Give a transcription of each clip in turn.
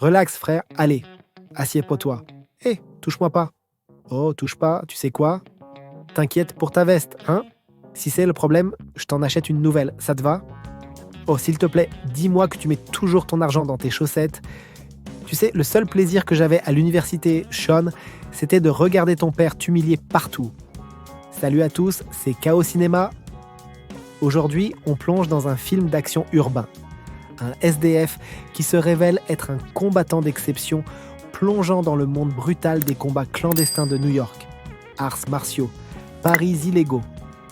Relax, frère, allez, assieds-toi. Hé, touche-moi pas. Oh, touche pas, tu sais quoi? T'inquiète pour ta veste, hein? Si c'est le problème, je t'en achète une nouvelle, ça te va? Oh, s'il te plaît, dis-moi que tu mets toujours ton argent dans tes chaussettes. Tu sais, le seul plaisir que j'avais à l'université, Sean, c'était de regarder ton père t'humilier partout. Salut à tous, c'est Chaos Cinéma. Aujourd'hui, on plonge dans un film d'action urbain. Un SDF qui se révèle être un combattant d'exception, plongeant dans le monde brutal des combats clandestins de New York. Arts martiaux, paris illégaux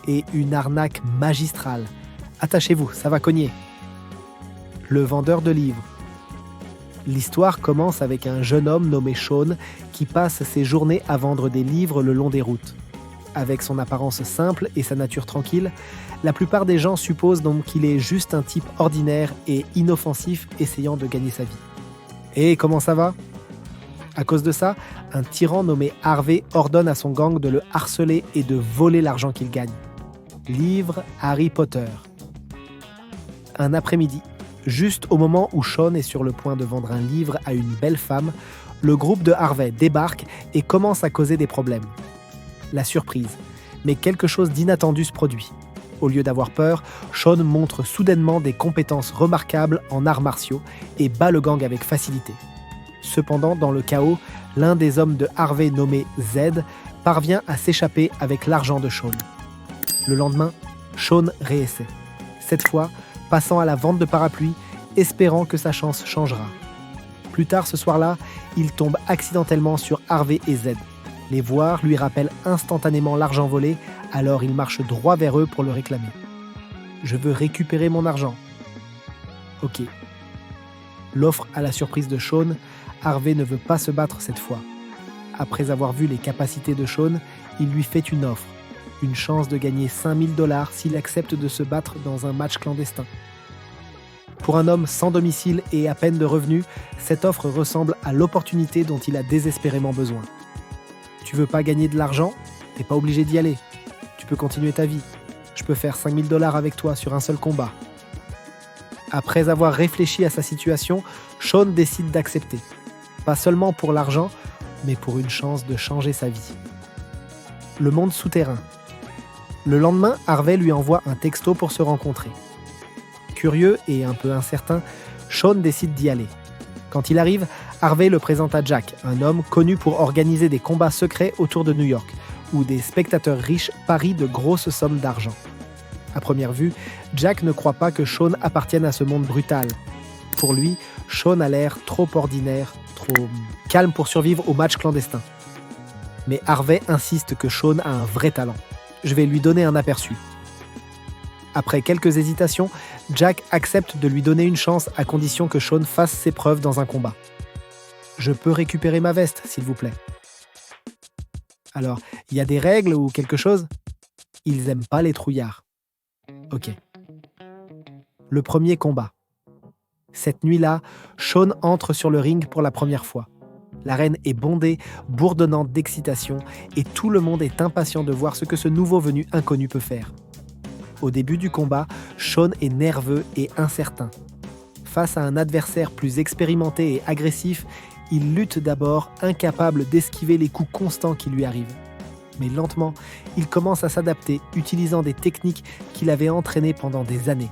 et une arnaque magistrale. Attachez-vous, ça va cogner. Le vendeur de livres. L'histoire commence avec un jeune homme nommé Sean qui passe ses journées à vendre des livres le long des routes. Avec son apparence simple et sa nature tranquille, la plupart des gens supposent donc qu'il est juste un type ordinaire et inoffensif essayant de gagner sa vie. Et comment ça va? À cause de ça, un tyran nommé Harvey ordonne à son gang de le harceler et de voler l'argent qu'il gagne. Livre Harry Potter. Un après-midi, juste au moment où Sean est sur le point de vendre un livre à une belle femme, le groupe de Harvey débarque et commence à causer des problèmes. La surprise, mais quelque chose d'inattendu se produit. Au lieu d'avoir peur, Sean montre soudainement des compétences remarquables en arts martiaux et bat le gang avec facilité. Cependant, dans le chaos, l'un des hommes de Harvey nommé Z parvient à s'échapper avec l'argent de Sean. Le lendemain, Sean réessaie. Cette fois, passant à la vente de parapluies, espérant que sa chance changera. Plus tard ce soir-là, il tombe accidentellement sur Harvey et Z. Les voir lui rappellent instantanément l'argent volé, alors il marche droit vers eux pour le réclamer. « Je veux récupérer mon argent. » Ok. L'offre à la surprise de Sean, Harvey ne veut pas se battre cette fois. Après avoir vu les capacités de Sean, il lui fait une offre. Une chance de gagner $5 000 s'il accepte de se battre dans un match clandestin. Pour un homme sans domicile et à peine de revenus, cette offre ressemble à l'opportunité dont il a désespérément besoin. Tu veux pas gagner de l'argent? T'es pas obligé d'y aller. Tu peux continuer ta vie. Je peux faire $5 000 avec toi sur un seul combat. Après avoir réfléchi à sa situation, Sean décide d'accepter. Pas seulement pour l'argent, mais pour une chance de changer sa vie. Le monde souterrain. Le lendemain, Harvey lui envoie un texto pour se rencontrer. Curieux et un peu incertain, Sean décide d'y aller. Quand il arrive, Harvey le présente à Jack, un homme connu pour organiser des combats secrets autour de New York, où des spectateurs riches parient de grosses sommes d'argent. À première vue, Jack ne croit pas que Sean appartienne à ce monde brutal. Pour lui, Sean a l'air trop ordinaire, trop calme pour survivre au match clandestin. Mais Harvey insiste que Sean a un vrai talent. Je vais lui donner un aperçu. Après quelques hésitations, Jack accepte de lui donner une chance à condition que Sean fasse ses preuves dans un combat. Je peux récupérer ma veste, s'il vous plaît. Alors, il y a des règles ou quelque chose? Ils aiment pas les trouillards. Ok. Le premier combat. Cette nuit-là, Sean entre sur le ring pour la première fois. L'arène est bondée, bourdonnante d'excitation, et tout le monde est impatient de voir ce que ce nouveau venu inconnu peut faire. Au début du combat, Sean est nerveux et incertain. Face à un adversaire plus expérimenté et agressif, il lutte d'abord, incapable d'esquiver les coups constants qui lui arrivent. Mais lentement, il commence à s'adapter, utilisant des techniques qu'il avait entraînées pendant des années.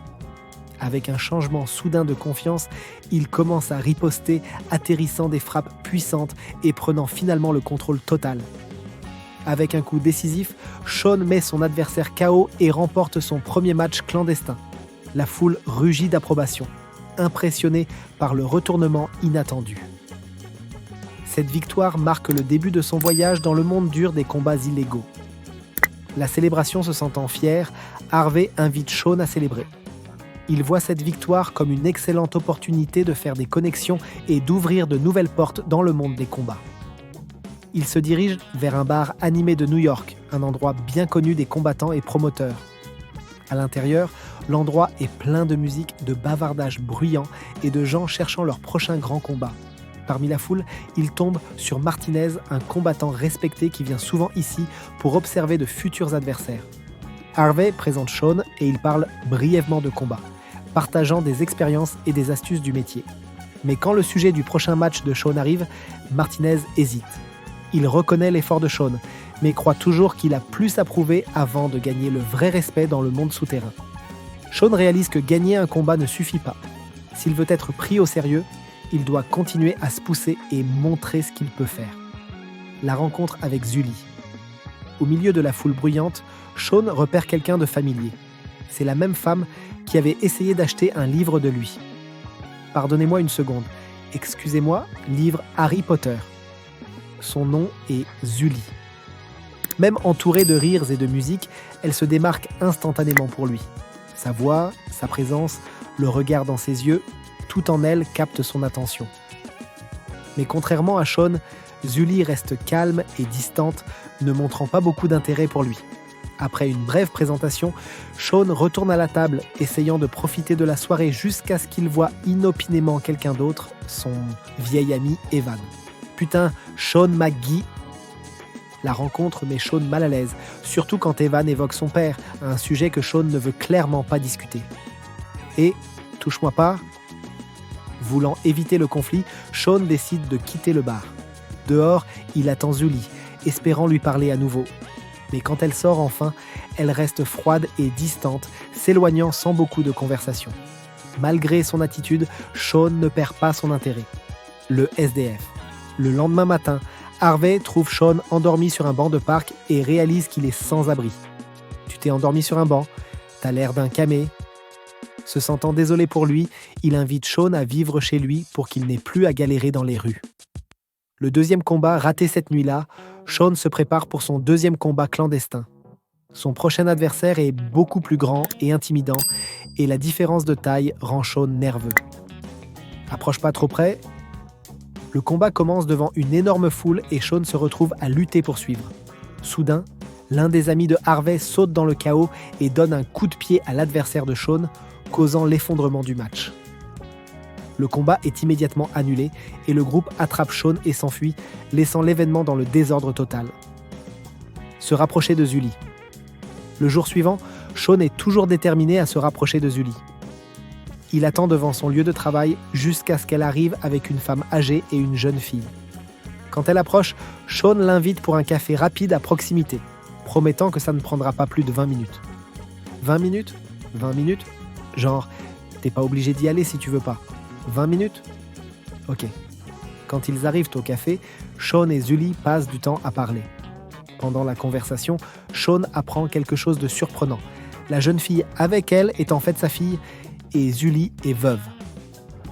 Avec un changement soudain de confiance, il commence à riposter, atterrissant des frappes puissantes et prenant finalement le contrôle total. Avec un coup décisif, Sean met son adversaire KO et remporte son premier match clandestin. La foule rugit d'approbation, impressionnée par le retournement inattendu. Cette victoire marque le début de son voyage dans le monde dur des combats illégaux. La célébration se sentant fière, Harvey invite Sean à célébrer. Il voit cette victoire comme une excellente opportunité de faire des connexions et d'ouvrir de nouvelles portes dans le monde des combats. Il se dirige vers un bar animé de New York, un endroit bien connu des combattants et promoteurs. À l'intérieur, l'endroit est plein de musique, de bavardages bruyants et de gens cherchant leur prochain grand combat. Parmi la foule, il tombe sur Martinez, un combattant respecté qui vient souvent ici pour observer de futurs adversaires. Harvey présente Sean et il parle brièvement de combat, partageant des expériences et des astuces du métier. Mais quand le sujet du prochain match de Shaun arrive, Martinez hésite. Il reconnaît l'effort de Shaun, mais croit toujours qu'il a plus à prouver avant de gagner le vrai respect dans le monde souterrain. Shaun réalise que gagner un combat ne suffit pas. S'il veut être pris au sérieux, il doit continuer à se pousser et montrer ce qu'il peut faire. La rencontre avec Zully. Au milieu de la foule bruyante, Shaun repère quelqu'un de familier. C'est la même femme qui avait essayé d'acheter un livre de lui. « Pardonnez-moi une seconde. Excusez-moi, livre Harry Potter. » Son nom est Zully. Même entourée de rires et de musique, elle se démarque instantanément pour lui. Sa voix, sa présence, le regard dans ses yeux, tout en elle capte son attention. Mais contrairement à Shaun, Zully reste calme et distante, ne montrant pas beaucoup d'intérêt pour lui. Après une brève présentation, Shaun retourne à la table, essayant de profiter de la soirée jusqu'à ce qu'il voie inopinément quelqu'un d'autre, son vieil ami Evan. Putain, Sean McGee. La rencontre met Shaun mal à l'aise, surtout quand Evan évoque son père, un sujet que Shaun ne veut clairement pas discuter. Et, touche-moi pas. Voulant éviter le conflit, Shaun décide de quitter le bar. Dehors, il attend Zully, espérant lui parler à nouveau. Mais quand elle sort enfin, elle reste froide et distante, s'éloignant sans beaucoup de conversation. Malgré son attitude, Shaun ne perd pas son intérêt. Le SDF. Le lendemain matin, Harvey trouve Shaun endormi sur un banc de parc et réalise qu'il est sans abri. « Tu t'es endormi sur un banc, t'as l'air d'un camé. » Se sentant désolé pour lui, il invite Shaun à vivre chez lui pour qu'il n'ait plus à galérer dans les rues. Le deuxième combat raté cette nuit-là, Shaun se prépare pour son deuxième combat clandestin. Son prochain adversaire est beaucoup plus grand et intimidant, et la différence de taille rend Shaun nerveux. Approche pas trop près. Le combat commence devant une énorme foule et Shaun se retrouve à lutter pour suivre. Soudain, l'un des amis de Harvey saute dans le chaos et donne un coup de pied à l'adversaire de Shaun, causant l'effondrement du match. Le combat est immédiatement annulé et le groupe attrape Shaun et s'enfuit, laissant l'événement dans le désordre total. Se rapprocher de Zully. Le jour suivant, Shaun est toujours déterminé à se rapprocher de Zully. Il attend devant son lieu de travail jusqu'à ce qu'elle arrive avec une femme âgée et une jeune fille. Quand elle approche, Shaun l'invite pour un café rapide à proximité, promettant que ça ne prendra pas plus de 20 minutes. 20 minutes ? 20 minutes ? Genre, t'es pas obligé d'y aller si tu veux pas. 20 minutes ? Ok. Quand ils arrivent au café, Shaun et Zully passent du temps à parler. Pendant la conversation, Shaun apprend quelque chose de surprenant. La jeune fille avec elle est en fait sa fille et Zully est veuve.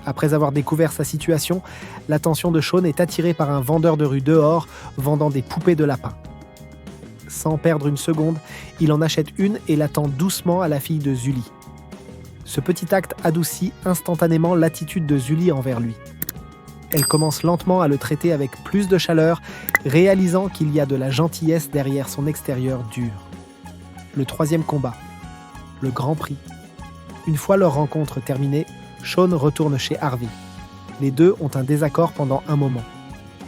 Après avoir découvert sa situation, l'attention de Shaun est attirée par un vendeur de rue dehors vendant des poupées de lapin. Sans perdre une seconde, il en achète une et la tend doucement à la fille de Zully. Ce petit acte adoucit instantanément l'attitude de Zully envers lui. Elle commence lentement à le traiter avec plus de chaleur, réalisant qu'il y a de la gentillesse derrière son extérieur dur. Le troisième combat. Le Grand Prix. Une fois leur rencontre terminée, Shaun retourne chez Harvey. Les deux ont un désaccord pendant un moment.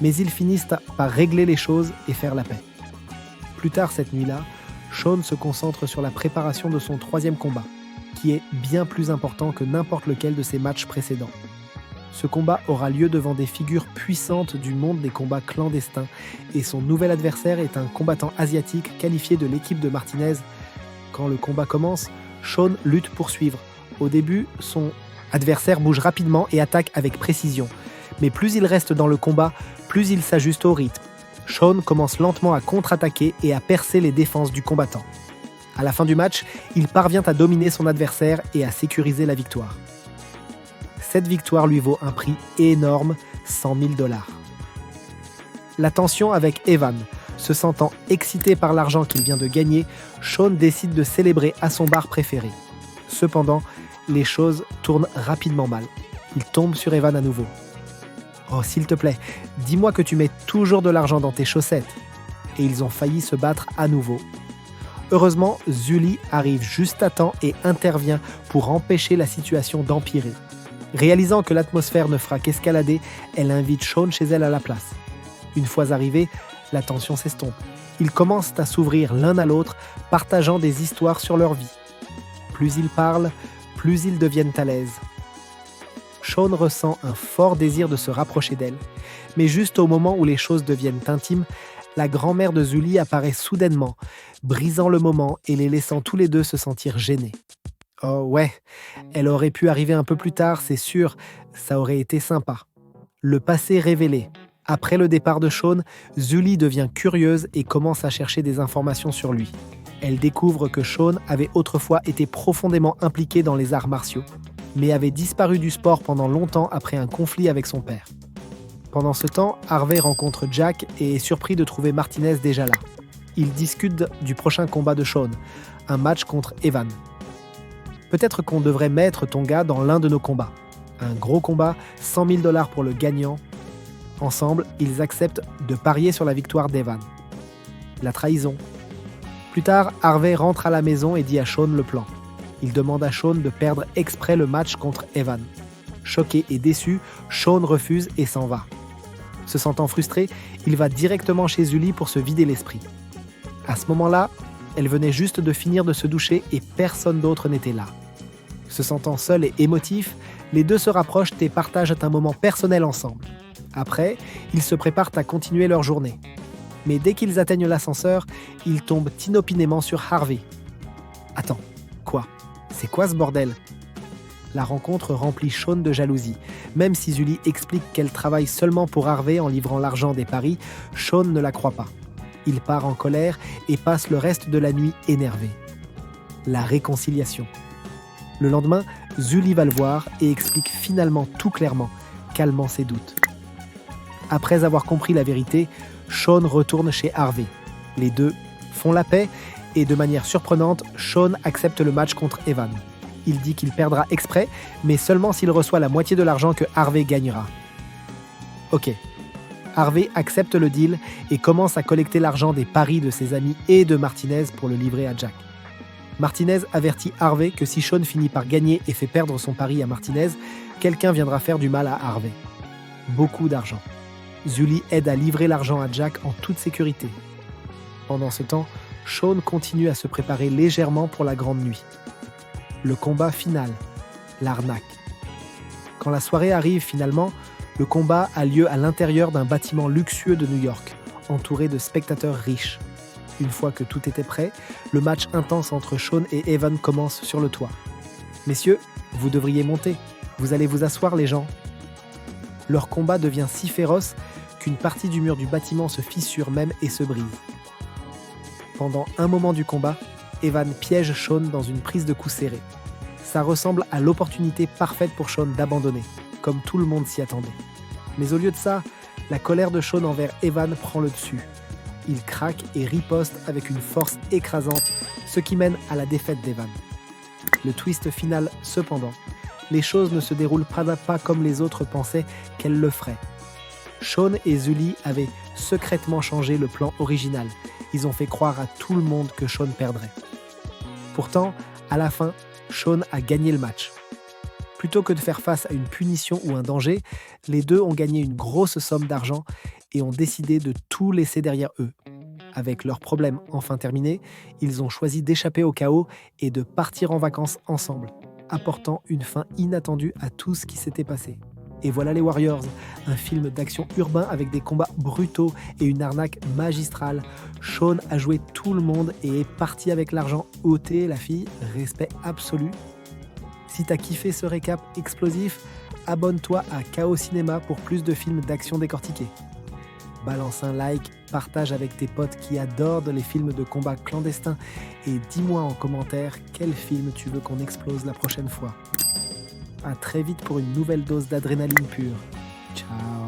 Mais ils finissent par régler les choses et faire la paix. Plus tard cette nuit-là, Shaun se concentre sur la préparation de son troisième combat, qui est bien plus important que n'importe lequel de ses matchs précédents. Ce combat aura lieu devant des figures puissantes du monde des combats clandestins et son nouvel adversaire est un combattant asiatique qualifié de l'équipe de Martinez. Quand le combat commence, Shaun lutte pour suivre. Au début, son adversaire bouge rapidement et attaque avec précision. Mais plus il reste dans le combat, plus il s'ajuste au rythme. Shaun commence lentement à contre-attaquer et à percer les défenses du combattant. À la fin du match, il parvient à dominer son adversaire et à sécuriser la victoire. Cette victoire lui vaut un prix énorme, $100 000. La tension avec Evan. Se sentant excité par l'argent qu'il vient de gagner, Shaun décide de célébrer à son bar préféré. Cependant, les choses tournent rapidement mal. Il tombe sur Evan à nouveau. « Oh, s'il te plaît, dis-moi que tu mets toujours de l'argent dans tes chaussettes. » Et ils ont failli se battre à nouveau. Heureusement, Zully arrive juste à temps et intervient pour empêcher la situation d'empirer. Réalisant que l'atmosphère ne fera qu'escalader, elle invite Shaun chez elle à la place. Une fois arrivée, la tension s'estompe. Ils commencent à s'ouvrir l'un à l'autre, partageant des histoires sur leur vie. Plus ils parlent, plus ils deviennent à l'aise. Shawn ressent un fort désir de se rapprocher d'elle, mais juste au moment où les choses deviennent intimes, la grand-mère de Zully apparaît soudainement, brisant le moment et les laissant tous les deux se sentir gênés. Oh ouais, elle aurait pu arriver un peu plus tard, c'est sûr, ça aurait été sympa. Le passé révélé. Après le départ de Shawn, Zully devient curieuse et commence à chercher des informations sur lui. Elle découvre que Shawn avait autrefois été profondément impliqué dans les arts martiaux, mais avait disparu du sport pendant longtemps après un conflit avec son père. Pendant ce temps, Harvey rencontre Jack et est surpris de trouver Martinez déjà là. Ils discutent du prochain combat de Shawn, un match contre Evan. Peut-être qu'on devrait mettre ton gars dans l'un de nos combats. Un gros combat, $100 000 pour le gagnant. Ensemble, ils acceptent de parier sur la victoire d'Evan. La trahison. Plus tard, Harvey rentre à la maison et dit à Shawn le plan. Il demande à Shawn de perdre exprès le match contre Evan. Choqué et déçu, Shawn refuse et s'en va. Se sentant frustré, il va directement chez Zully pour se vider l'esprit. À ce moment-là, elle venait juste de finir de se doucher et personne d'autre n'était là. Se sentant seul et émotif, les deux se rapprochent et partagent un moment personnel ensemble. Après, ils se préparent à continuer leur journée. Mais dès qu'ils atteignent l'ascenseur, ils tombent inopinément sur Harvey. Attends, quoi ? C'est quoi ce bordel ? La rencontre remplit Shawn de jalousie. Même si Zully explique qu'elle travaille seulement pour Harvey en livrant l'argent des paris, Shawn ne la croit pas. Il part en colère et passe le reste de la nuit énervé. La réconciliation. Le lendemain, Zully va le voir et explique finalement tout clairement, calmant ses doutes. Après avoir compris la vérité, Shawn retourne chez Harvey. Les deux font la paix et de manière surprenante, Shawn accepte le match contre Evan. Il dit qu'il perdra exprès, mais seulement s'il reçoit la moitié de l'argent que Harvey gagnera. Ok. Harvey accepte le deal et commence à collecter l'argent des paris de ses amis et de Martinez pour le livrer à Jack. Martinez avertit Harvey que si Shawn finit par gagner et fait perdre son pari à Martinez, quelqu'un viendra faire du mal à Harvey. Beaucoup d'argent. Zully aide à livrer l'argent à Jack en toute sécurité. Pendant ce temps, Shawn continue à se préparer légèrement pour la grande nuit. Le combat final, l'arnaque. Quand la soirée arrive finalement, le combat a lieu à l'intérieur d'un bâtiment luxueux de New York, entouré de spectateurs riches. Une fois que tout était prêt, le match intense entre Shawn et Evan commence sur le toit. « Messieurs, vous devriez monter. Vous allez vous asseoir, les gens. » Leur combat devient si féroce qu'une partie du mur du bâtiment se fissure même et se brise. Pendant un moment du combat, Evan piège Shawn dans une prise de coups serrée. Ça ressemble à l'opportunité parfaite pour Shawn d'abandonner, comme tout le monde s'y attendait. Mais au lieu de ça, la colère de Shawn envers Evan prend le dessus. Il craque et riposte avec une force écrasante, ce qui mène à la défaite d'Evan. Le twist final, cependant, les choses ne se déroulent pas comme les autres pensaient qu'elles le feraient. Shawn et Zully avaient secrètement changé le plan original. Ils ont fait croire à tout le monde que Shawn perdrait. Pourtant, à la fin, Shawn a gagné le match. Plutôt que de faire face à une punition ou un danger, les deux ont gagné une grosse somme d'argent et ont décidé de tout laisser derrière eux. Avec leurs problèmes enfin terminés, ils ont choisi d'échapper au chaos et de partir en vacances ensemble, apportant une fin inattendue à tout ce qui s'était passé. Et voilà les Warriors, un film d'action urbain avec des combats brutaux et une arnaque magistrale. Shawn a joué tout le monde et est parti avec l'argent ôté, la fille, respect absolu. Si t'as kiffé ce récap explosif, abonne-toi à KO Cinéma pour plus de films d'action décortiqués. Balance un like, partage avec tes potes qui adorent les films de combat clandestins et dis-moi en commentaire quel film tu veux qu'on explose la prochaine fois. À très vite pour une nouvelle dose d'adrénaline pure. Ciao.